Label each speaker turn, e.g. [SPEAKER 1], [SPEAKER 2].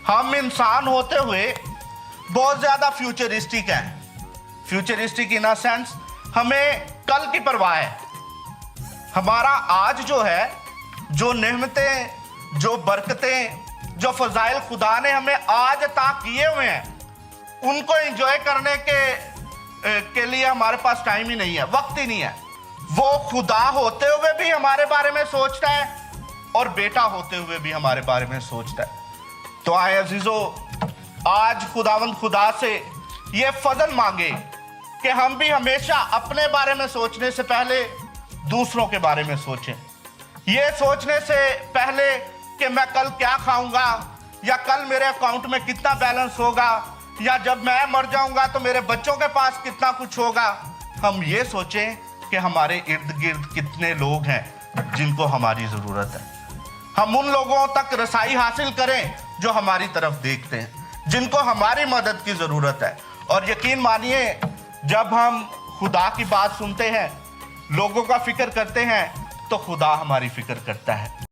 [SPEAKER 1] हम इंसान होते हुए बहुत ज्यादा फ्यूचरिस्टिक हैं। फ्यूचरिस्टिक इन अ सेंस हमें कल की परवाह है। हमारा आज जो है, जो नेमतें, जो बरकतें, जो फजाइल खुदा ने हमें आज अता किए हुए हैं, उनको एंजॉय करने के लिए हमारे पास टाइम ही नहीं है, वक्त ही नहीं है। वो खुदा होते हुए भी हमारे बारे में सोचता है और बेटा होते हुए भी हमारे बारे में सोचता है। तो आए अजीजों, आज खुदावंद खुदा से ये फजल मांगे कि हम भी हमेशा अपने बारे में सोचने से पहले दूसरों के बारे में सोचें। ये सोचने से पहले कि मैं कल क्या खाऊंगा, या कल मेरे अकाउंट में कितना बैलेंस होगा, या जब मैं मर जाऊंगा तो मेरे बच्चों के पास कितना कुछ होगा, हम ये सोचें कि हमारे इर्द गिर्द कितने लोग हैं जिनको हमारी जरूरत है। हम उन लोगों तक रसाई हासिल करें जो हमारी तरफ देखते हैं, जिनको हमारी मदद की जरूरत है। और यकीन मानिए, जब हम खुदा की बात सुनते हैं, लोगों का फिक्र करते हैं, तो खुदा हमारी फिक्र करता है।